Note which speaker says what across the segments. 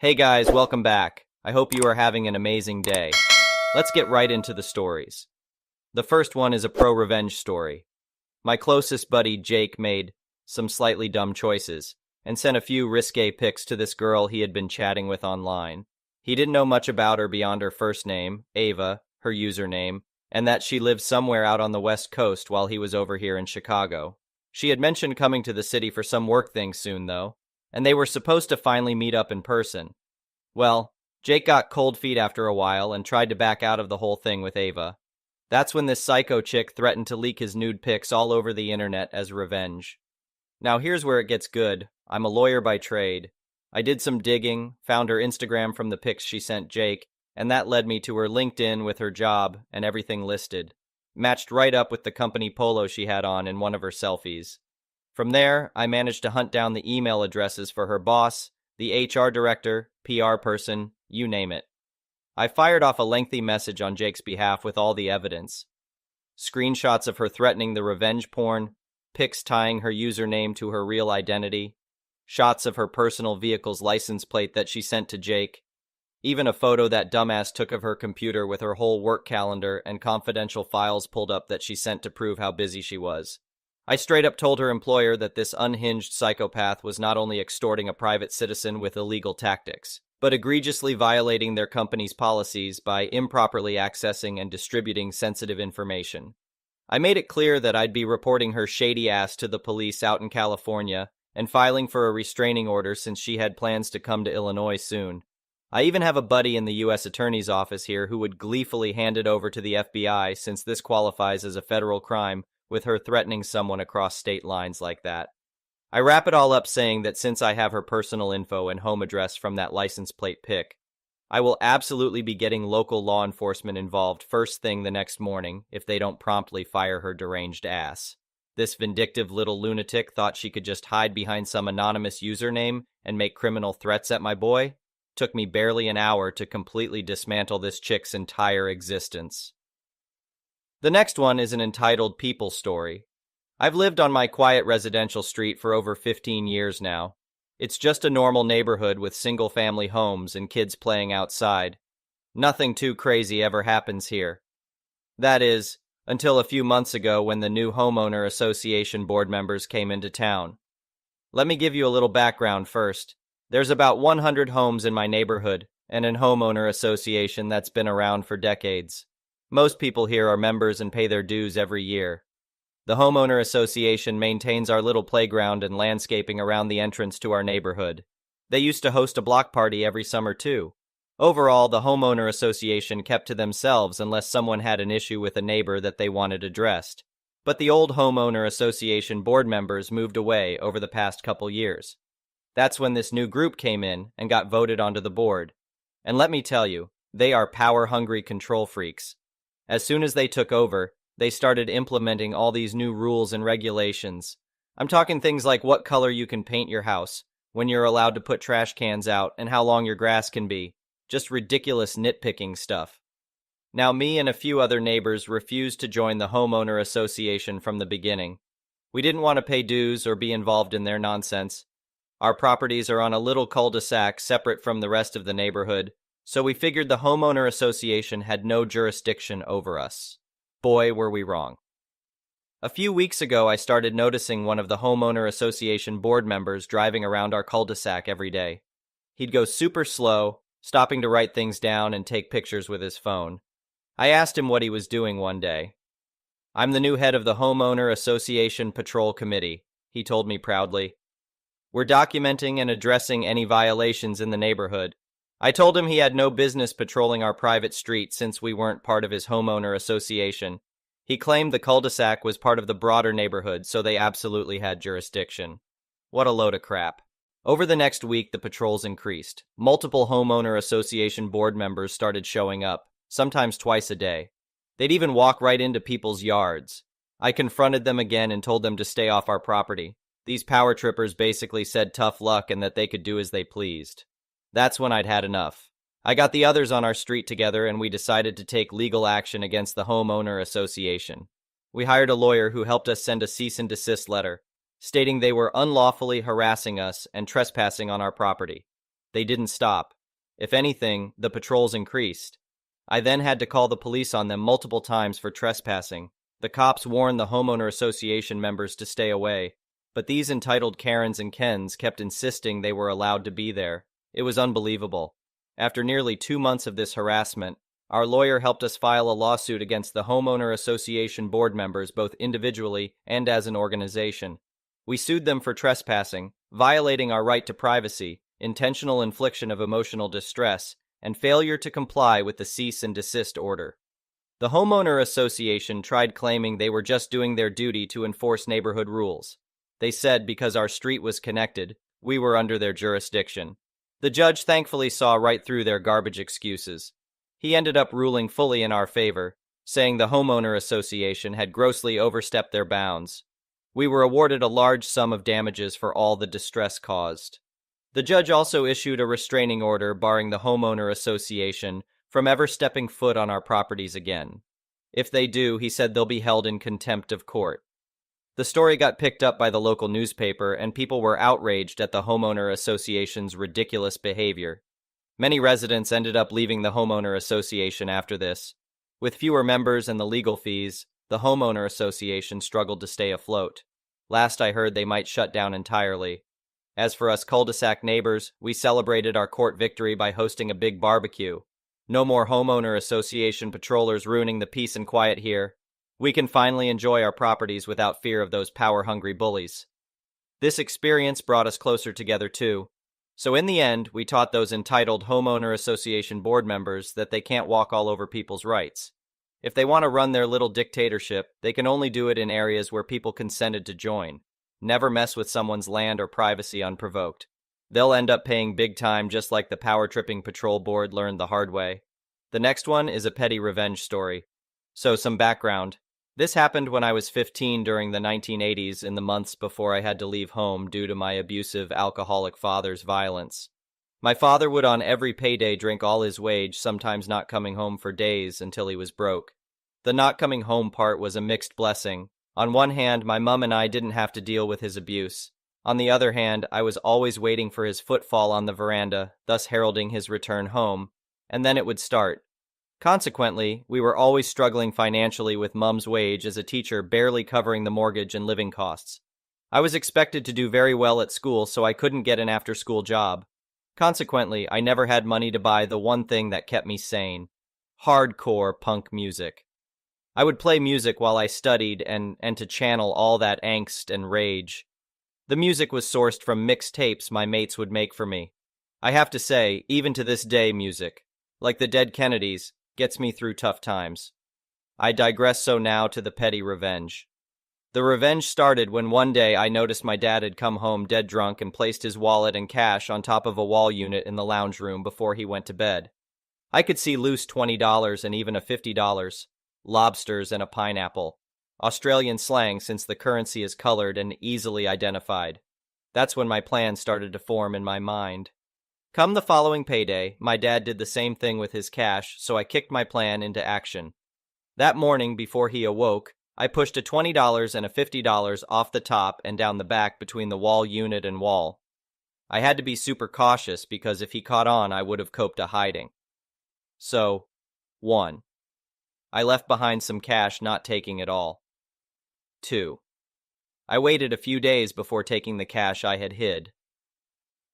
Speaker 1: Hey guys, welcome back. I hope you are having an amazing day. Let's get right into the stories. The first one is a pro-revenge story. My closest buddy Jake made some slightly dumb choices and sent a few risque pics to this girl he had been chatting with online. He didn't know much about her beyond her first name, Ava, her username, and that she lived somewhere out on the West Coast while he was over here in Chicago. She had mentioned coming to the city for some work thing soon, though, and they were supposed to finally meet up in person. Well, Jake got cold feet after a while and tried to back out of the whole thing with Ava. That's when this psycho chick threatened to leak his nude pics all over the internet as revenge. Now here's where it gets good. I'm a lawyer by trade. I did some digging, found her Instagram from the pics she sent Jake, and that led me to her LinkedIn with her job and everything listed. Matched right up with the company polo she had on in one of her selfies. From there, I managed to hunt down the email addresses for her boss, the HR director, PR person, you name it. I fired off a lengthy message on Jake's behalf with all the evidence. Screenshots of her threatening the revenge porn, pics tying her username to her real identity, shots of her personal vehicle's license plate that she sent to Jake, even a photo that dumbass took of her computer with her whole work calendar and confidential files pulled up that she sent to prove how busy she was. I straight up told her employer that this unhinged psychopath was not only extorting a private citizen with illegal tactics, but egregiously violating their company's policies by improperly accessing and distributing sensitive information. I made it clear that I'd be reporting her shady ass to the police out in California and filing for a restraining order since she had plans to come to Illinois soon. I even have a buddy in the U.S. Attorney's Office here who would gleefully hand it over to the FBI since this qualifies as a federal crime with her threatening someone across state lines like that. I wrap it all up saying that since I have her personal info and home address from that license plate pic, I will absolutely be getting local law enforcement involved first thing the next morning if they don't promptly fire her deranged ass. This vindictive little lunatic thought she could just hide behind some anonymous username and make criminal threats at my boy? Took me barely an hour to completely dismantle this chick's entire existence. The next one is an entitled people story. I've lived on my quiet residential street for over 15 years now. It's just a normal neighborhood with single-family homes and kids playing outside. Nothing too crazy ever happens here. That is, until a few months ago when the new homeowner association board members came into town. Let me give you a little background first. There's about 100 homes in my neighborhood and an homeowner association that's been around for decades. Most people here are members and pay their dues every year. The homeowner association maintains our little playground and landscaping around the entrance to our neighborhood. They used to host a block party every summer too. Overall, the homeowner association kept to themselves unless someone had an issue with a neighbor that they wanted addressed. But the old homeowner association board members moved away over the past couple years. That's when this new group came in and got voted onto the board. And let me tell you, they are power-hungry control freaks. As soon as they took over, they started implementing all these new rules and regulations. I'm talking things like what color you can paint your house, when you're allowed to put trash cans out, and how long your grass can be. Just ridiculous nitpicking stuff. Now, me and a few other neighbors refused to join the homeowner association from the beginning. We didn't want to pay dues or be involved in their nonsense. Our properties are on a little cul-de-sac separate from the rest of the neighborhood, so we figured the homeowner association had no jurisdiction over us. Boy, were we wrong. A few weeks ago, I started noticing one of the homeowner association board members driving around our cul-de-sac every day. He'd go super slow, stopping to write things down and take pictures with his phone. I asked him what he was doing one day. "I'm the new head of the homeowner association patrol committee," he told me proudly. "We're documenting and addressing any violations in the neighborhood." I told him he had no business patrolling our private street since we weren't part of his homeowner association. He claimed the cul-de-sac was part of the broader neighborhood, so they absolutely had jurisdiction. What a load of crap. Over the next week, the patrols increased. Multiple homeowner association board members started showing up, sometimes twice a day. They'd even walk right into people's yards. I confronted them again and told them to stay off our property. These power trippers basically said tough luck and that they could do as they pleased. That's when I'd had enough. I got the others on our street together and we decided to take legal action against the homeowner association. We hired a lawyer who helped us send a cease and desist letter, stating they were unlawfully harassing us and trespassing on our property. They didn't stop. If anything, the patrols increased. I then had to call the police on them multiple times for trespassing. The cops warned the homeowner association members to stay away, but these entitled Karens and Kens kept insisting they were allowed to be there. It was unbelievable. After nearly 2 months of this harassment, our lawyer helped us file a lawsuit against the homeowner association board members both individually and as an organization. We sued them for trespassing, violating our right to privacy, intentional infliction of emotional distress, and failure to comply with the cease and desist order. The homeowner association tried claiming they were just doing their duty to enforce neighborhood rules. They said because our street was connected, we were under their jurisdiction. The judge thankfully saw right through their garbage excuses. He ended up ruling fully in our favor, saying the homeowner association had grossly overstepped their bounds. We were awarded a large sum of damages for all the distress caused. The judge also issued a restraining order barring the homeowner association from ever stepping foot on our properties again. If they do, he said they'll be held in contempt of court. The story got picked up by the local newspaper, and people were outraged at the homeowner association's ridiculous behavior. Many residents ended up leaving the homeowner association after this. With fewer members and the legal fees, the homeowner association struggled to stay afloat. Last I heard, they might shut down entirely. As for us cul-de-sac neighbors, we celebrated our court victory by hosting a big barbecue. No more homeowner association patrollers ruining the peace and quiet here. We can finally enjoy our properties without fear of those power-hungry bullies. This experience brought us closer together too. So in the end, we taught those entitled homeowner association board members that they can't walk all over people's rights. If they want to run their little dictatorship, they can only do it in areas where people consented to join. Never mess with someone's land or privacy unprovoked. They'll end up paying big time, just like the power-tripping patrol board learned the hard way. The next one is a petty revenge story. So some background. This happened when I was 15 during the 1980s, in the months before I had to leave home due to my abusive, alcoholic father's violence. My father would on every payday drink all his wage, sometimes not coming home for days until he was broke. The not coming home part was a mixed blessing. On one hand, my mom and I didn't have to deal with his abuse. On the other hand, I was always waiting for his footfall on the veranda, thus heralding his return home, and then it would start. Consequently, we were always struggling financially, with Mum's wage as a teacher barely covering the mortgage and living costs. I was expected to do very well at school, so I couldn't get an after-school job. Consequently, I never had money to buy the one thing that kept me sane: hardcore punk music. I would play music while I studied and to channel all that angst and rage. The music was sourced from mixed tapes my mates would make for me. I have to say, even to this day, music, like the Dead Kennedys, gets me through tough times. I digress, so now to the petty revenge. The revenge started when one day I noticed my dad had come home dead drunk and placed his wallet and cash on top of a wall unit in the lounge room before he went to bed. I could see loose $20 and even a $50, lobsters and a pineapple. Australian slang, since the currency is colored and easily identified. That's when my plan started to form in my mind. Come the following payday, my dad did the same thing with his cash, so I kicked my plan into action. That morning, before he awoke, I pushed a $20 and a $50 off the top and down the back between the wall unit and wall. I had to be super cautious because if he caught on, I would have coped a hiding. So, 1. I left behind some cash, not taking it all. 2. I waited a few days before taking the cash I had hid.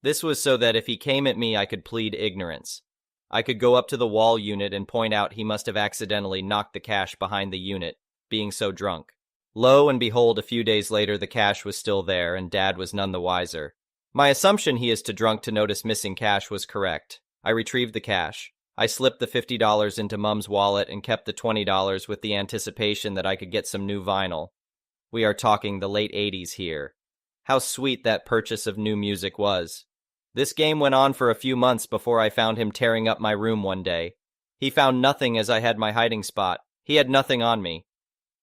Speaker 1: This was so that if he came at me, I could plead ignorance. I could go up to the wall unit and point out he must have accidentally knocked the cash behind the unit, being so drunk. Lo and behold, a few days later the cash was still there, and Dad was none the wiser. My assumption he is too drunk to notice missing cash was correct. I retrieved the cash. I slipped the $50 into Mum's wallet and kept the $20 with the anticipation that I could get some new vinyl. We are talking the late 80s here. How sweet that purchase of new music was. This game went on for a few months before I found him tearing up my room one day. He found nothing, as I had my hiding spot. He had nothing on me.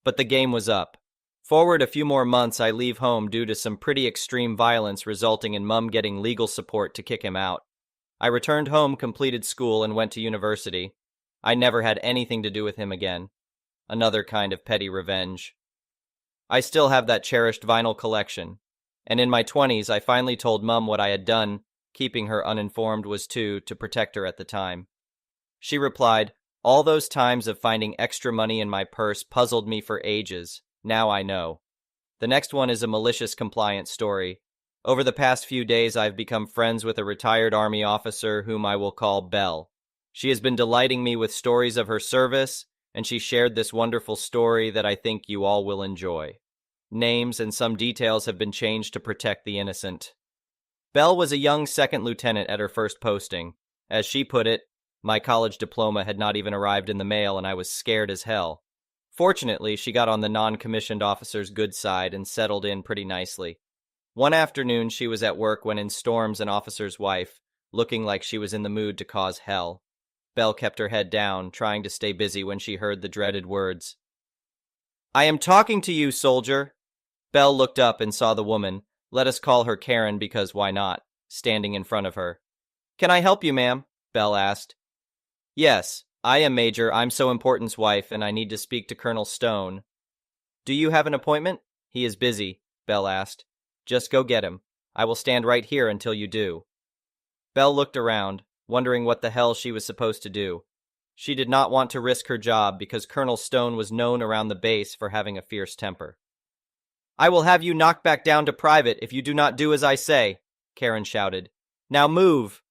Speaker 1: But the game was up. Forward a few more months, I leave home due to some pretty extreme violence, resulting in Mum getting legal support to kick him out. I returned home, completed school, and went to university. I never had anything to do with him again. Another kind of petty revenge. I still have that cherished vinyl collection. And in my 20s, I finally told Mum what I had done, Keeping her uninformed was to protect her at the time. She replied, "All those times of finding extra money in my purse puzzled me for ages. Now I know." The next one is a malicious compliance story. Over the past few days, I've become friends with a retired Army officer whom I will call Belle. She has been delighting me with stories of her service, and she shared this wonderful story that I think you all will enjoy. Names and some details have been changed to protect the innocent. Belle was a young second lieutenant at her first posting. As she put it, my college diploma had not even arrived in the mail and I was scared as hell. Fortunately, she got on the non-commissioned officer's good side and settled in pretty nicely. One afternoon, she was at work when in storms an officer's wife, looking like she was in the mood to cause hell. Belle kept her head down, trying to stay busy when she heard the dreaded words. "I am talking to you, soldier." Belle looked up and saw the woman, let us call her Karen because why not, standing in front of her. "Can I help you, ma'am?" Belle asked. "Yes, I am Major I'm so important's wife and I need to speak to Colonel Stone." "Do you have an appointment?" "He is busy," Belle asked. "Just go get him. I will stand right here until you do." Belle looked around, wondering what the hell she was supposed to do. She did not want to risk her job because Colonel Stone was known around the base for having a fierce temper. "I will have you knocked back down to private if you do not do as I say," Karen shouted. "Now move!"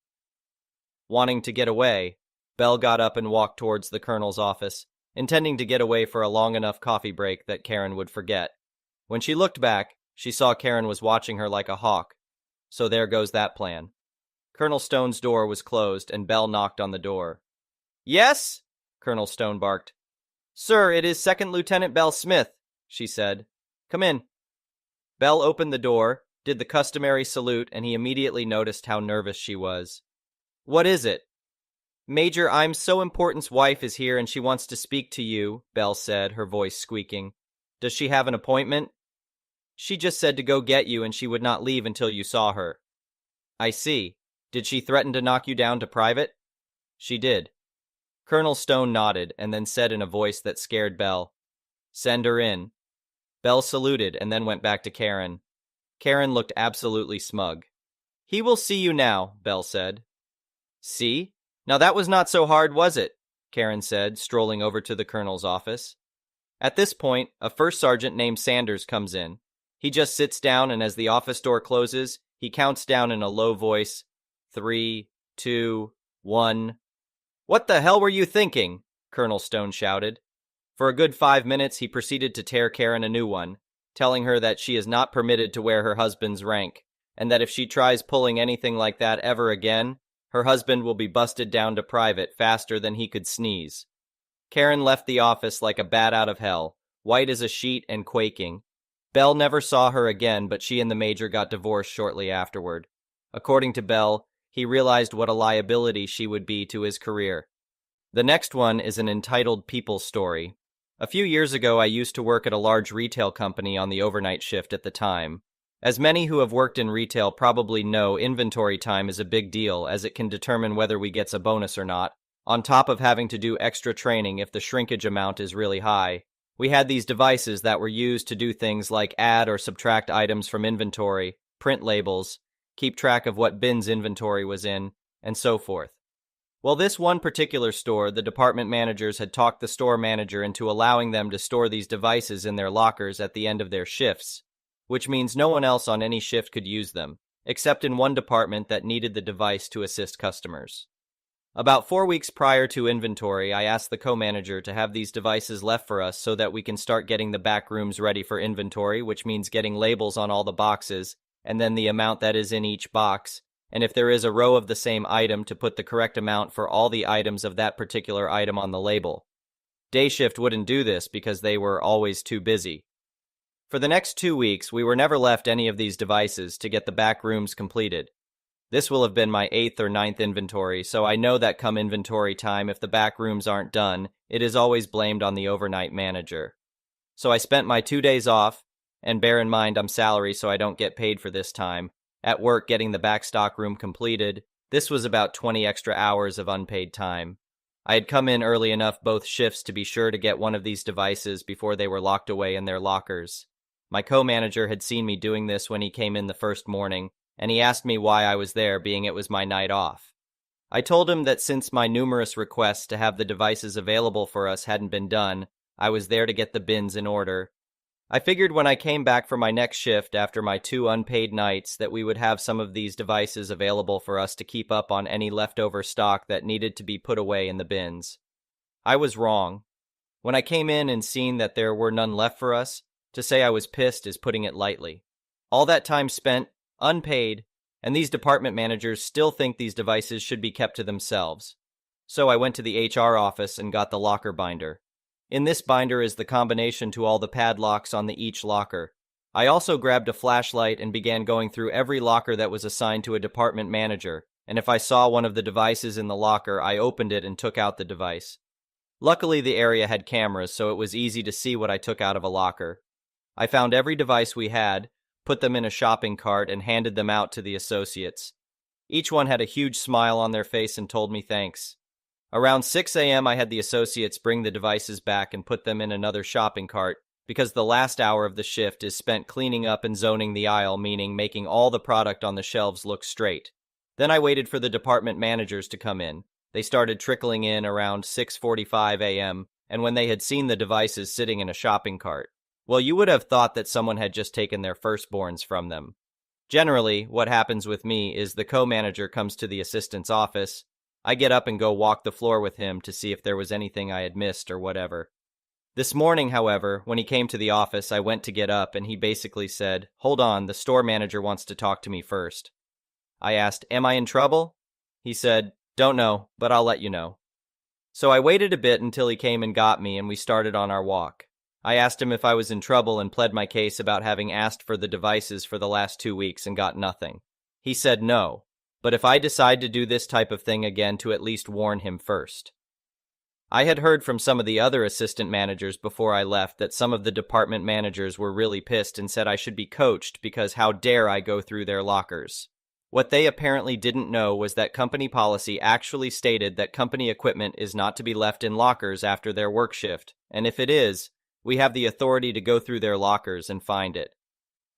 Speaker 1: Wanting to get away, Belle got up and walked towards the colonel's office, intending to get away for a long enough coffee break that Karen would forget. When she looked back, she saw Karen was watching her like a hawk. So there goes that plan. Colonel Stone's door was closed and Belle knocked on the door. "Yes?" Colonel Stone barked. "Sir, it is Second Lieutenant Belle Smith," she said. "Come in." Belle opened the door, did the customary salute, and he immediately noticed how nervous she was. "What is it?" "Major, I'm so important's wife is here and she wants to speak to you," Belle said, her voice squeaking. "Does she have an appointment?" "She just said to go get you and she would not leave until you saw her." "I see. Did she threaten to knock you down to private?" "She did." Colonel Stone nodded and then said in a voice that scared Belle, "Send her in." Belle saluted and then went back to Karen. Karen looked absolutely smug. "He will see you now," Belle said. "See? Now that was not so hard, was it?" Karen said, strolling over to the colonel's office. At this point, a first sergeant named Sanders comes in. He just sits down and as the office door closes, he counts down in a low voice, 3, 2, 1. "What the hell were you thinking?" Colonel Stone shouted. For a good 5 minutes, he proceeded to tear Karen a new one, telling her that she is not permitted to wear her husband's rank, and that if she tries pulling anything like that ever again, her husband will be busted down to private faster than he could sneeze. Karen left the office like a bat out of hell, white as a sheet and quaking. Belle never saw her again, but she and the major got divorced shortly afterward. According to Belle, he realized what a liability she would be to his career. The next one is an entitled people story. A few years ago, I used to work at a large retail company on the overnight shift at the time. As many who have worked in retail probably know, inventory time is a big deal as it can determine whether we get a bonus or not, on top of having to do extra training if the shrinkage amount is really high. We had these devices that were used to do things like add or subtract items from inventory, print labels, keep track of what bins inventory was in, and so forth. Well, this one particular store, the department managers had talked the store manager into allowing them to store these devices in their lockers at the end of their shifts, which means no one else on any shift could use them, except in one department that needed the device to assist customers. About 4 weeks prior to inventory, I asked the co-manager to have these devices left for us so that we can start getting the back rooms ready for inventory, which means getting labels on all the boxes, and then the amount that is in each box, and if there is a row of the same item to put the correct amount for all the items of that particular item on the label. Day shift wouldn't do this because they were always too busy. For the next 2 weeks, we were never left any of these devices to get the back rooms completed. This will have been my 8th or 9th inventory, so I know that come inventory time, if the back rooms aren't done, it is always blamed on the overnight manager. So I spent my 2 days off, and bear in mind I'm salary so I don't get paid for this time, at work getting the back stock room completed. This was about 20 extra hours of unpaid time. I had come in early enough both shifts to be sure to get one of these devices before they were locked away in their lockers. My co-manager had seen me doing this when he came in the first morning, and he asked me why I was there, being it was my night off. I told him that since my numerous requests to have the devices available for us hadn't been done, I was there to get the bins in order. I figured when I came back for my next shift after my 2 unpaid nights that we would have some of these devices available for us to keep up on any leftover stock that needed to be put away in the bins. I was wrong. When I came in and seen that there were none left for us, to say I was pissed is putting it lightly. All that time spent, unpaid, and these department managers still think these devices should be kept to themselves. So I went to the HR office and got the locker binder. In this binder is the combination to all the padlocks on each locker. I also grabbed a flashlight and began going through every locker that was assigned to a department manager, and if I saw one of the devices in the locker, I opened it and took out the device. Luckily, the area had cameras, so it was easy to see what I took out of a locker. I found every device we had, put them in a shopping cart, and handed them out to the associates. Each one had a huge smile on their face and told me thanks. Around 6 a.m., I had the associates bring the devices back and put them in another shopping cart, because the last hour of the shift is spent cleaning up and zoning the aisle, meaning making all the product on the shelves look straight. Then I waited for the department managers to come in. They started trickling in around 6:45 a.m., and when they had seen the devices sitting in a shopping cart, well, you would have thought that someone had just taken their firstborns from them. Generally, what happens with me is the co-manager comes to the assistant's office. I get up and go walk the floor with him to see if there was anything I had missed or whatever. This morning, however, when he came to the office, I went to get up and he basically said, "Hold on, the store manager wants to talk to me first." I asked, "Am I in trouble?" He said, "Don't know, but I'll let you know." So I waited a bit until he came and got me and we started on our walk. I asked him if I was in trouble and pled my case about having asked for the devices for the last 2 weeks and got nothing. He said no, but if I decide to do this type of thing again, to at least warn him first. I had heard from some of the other assistant managers before I left that some of the department managers were really pissed and said I should be coached because how dare I go through their lockers. What they apparently didn't know was that company policy actually stated that company equipment is not to be left in lockers after their work shift, and if it is, we have the authority to go through their lockers and find it.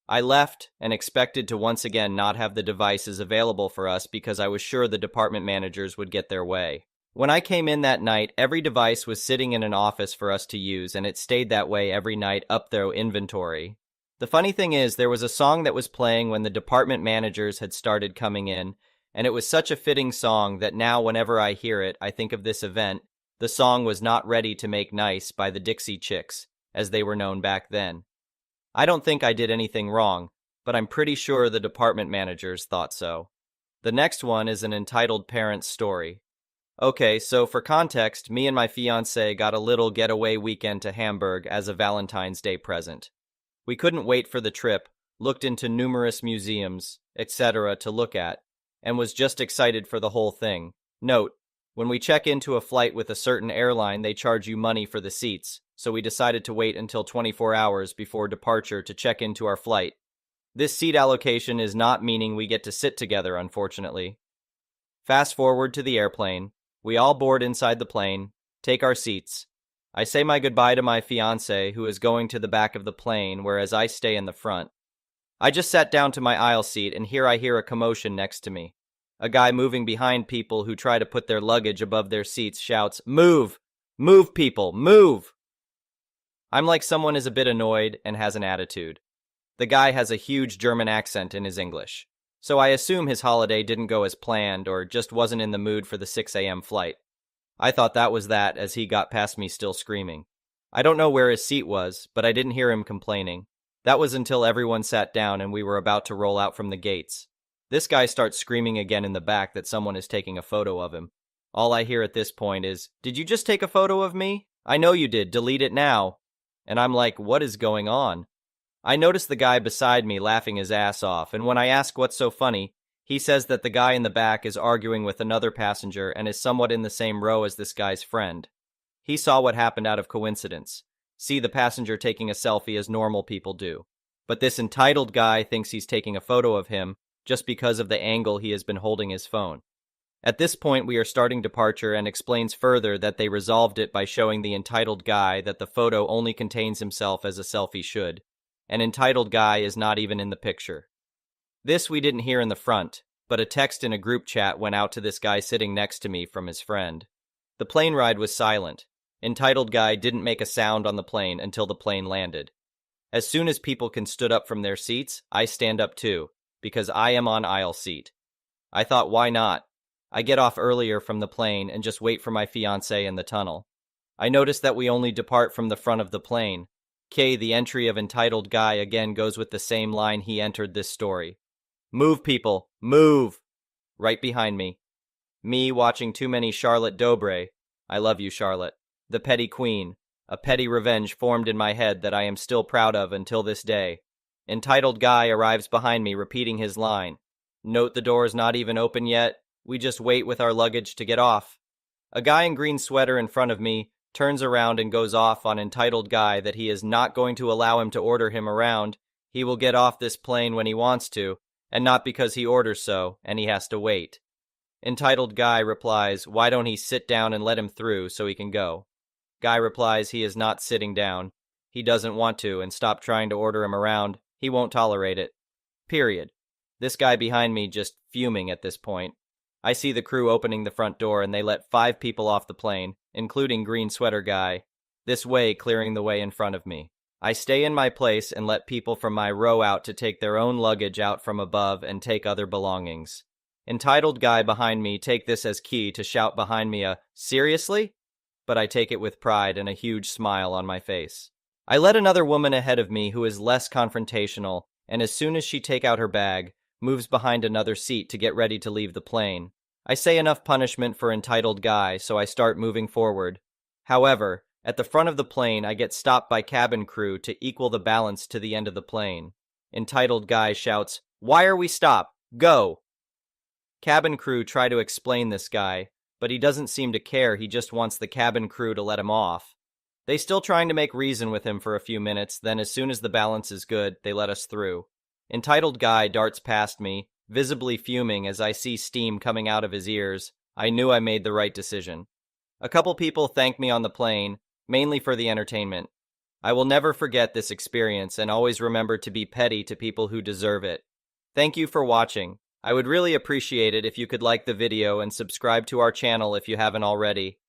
Speaker 1: I left and expected to once again not have the devices available for us because I was sure the department managers would get their way. When I came in that night, every device was sitting in an office for us to use, and it stayed that way every night up their inventory. The funny thing is, there was a song that was playing when the department managers had started coming in, and it was such a fitting song that now whenever I hear it, I think of this event. The song was Not Ready to Make Nice by the Dixie Chicks, as they were known back then. I don't think I did anything wrong, but I'm pretty sure the department managers thought so. The next one is an entitled parents story. Okay, so for context, me and my fiancé got a little getaway weekend to Hamburg as a Valentine's Day present. We couldn't wait for the trip, looked into numerous museums, etc. to look at, and was just excited for the whole thing. Note, when we check into a flight with a certain airline, they charge you money for the seats, so we decided to wait until 24 hours before departure to check into our flight. This seat allocation is not meaning we get to sit together, unfortunately. Fast forward to the airplane. We all board inside the plane, take our seats. I say my goodbye to my fiancé, who is going to the back of the plane, whereas I stay in the front. I just sat down to my aisle seat, and here I hear a commotion next to me. A guy moving behind people who try to put their luggage above their seats shouts, "Move! Move, people! Move!" I'm like someone is a bit annoyed and has an attitude. The guy has a huge German accent in his English, so I assume his holiday didn't go as planned or just wasn't in the mood for the 6 a.m. flight. I thought that was that as he got past me still screaming. I don't know where his seat was, but I didn't hear him complaining. That was until everyone sat down and we were about to roll out from the gates. This guy starts screaming again in the back that someone is taking a photo of him. All I hear at this point is, "Did you just take a photo of me? I know you did, delete it now." And I'm like, what is going on? I notice the guy beside me laughing his ass off, and when I ask what's so funny, he says that the guy in the back is arguing with another passenger and is somewhat in the same row as this guy's friend. He saw what happened out of coincidence. See the passenger taking a selfie as normal people do. But this entitled guy thinks he's taking a photo of him just because of the angle he has been holding his phone. At this point, we are starting departure and explains further that they resolved it by showing the entitled guy that the photo only contains himself as a selfie should. An entitled guy is not even in the picture. This we didn't hear in the front, but a text in a group chat went out to this guy sitting next to me from his friend. The plane ride was silent. Entitled guy didn't make a sound on the plane until the plane landed. As soon as people can stood up from their seats, I stand up too, because I am on aisle seat. I thought, why not? I get off earlier from the plane and just wait for my fiancé in the tunnel. I notice that we only depart from the front of the plane. The entry of entitled guy again goes with the same line he entered this story. Move, people, move! Right behind me. Me watching too many Charlotte Dobre. I love you, Charlotte. The petty queen. A petty revenge formed in my head that I am still proud of until this day. Entitled guy arrives behind me repeating his line. Note the door is not even open yet. We just wait with our luggage to get off. A guy in green sweater in front of me turns around and goes off on entitled guy that he is not going to allow him to order him around. He will get off this plane when he wants to, and not because he orders so, and he has to wait. Entitled guy replies, why don't he sit down and let him through so he can go? Guy replies he is not sitting down. He doesn't want to, and stop trying to order him around. He won't tolerate it. Period. This guy behind me just fuming at this point. I see the crew opening the front door and they let 5 people off the plane, including green sweater guy, this way clearing the way in front of me. I stay in my place and let people from my row out to take their own luggage out from above and take other belongings. Entitled guy behind me take this as key to shout behind me a, seriously? But I take it with pride and a huge smile on my face. I let another woman ahead of me who is less confrontational, and as soon as she take out her bag, moves behind another seat to get ready to leave the plane. I say enough punishment for entitled guy, so I start moving forward. However, at the front of the plane, I get stopped by cabin crew to equal the balance to the end of the plane. Entitled guy shouts, why are we stopped? Go! Cabin crew try to explain this guy, but he doesn't seem to care, he just wants the cabin crew to let him off. They still trying to make reason with him for a few minutes, then as soon as the balance is good, they let us through. Entitled guy darts past me, visibly fuming as I see steam coming out of his ears. I knew I made the right decision. A couple people thanked me on the plane, mainly for the entertainment. I will never forget this experience and always remember to be petty to people who deserve it. Thank you for watching. I would really appreciate it if you could like the video and subscribe to our channel if you haven't already.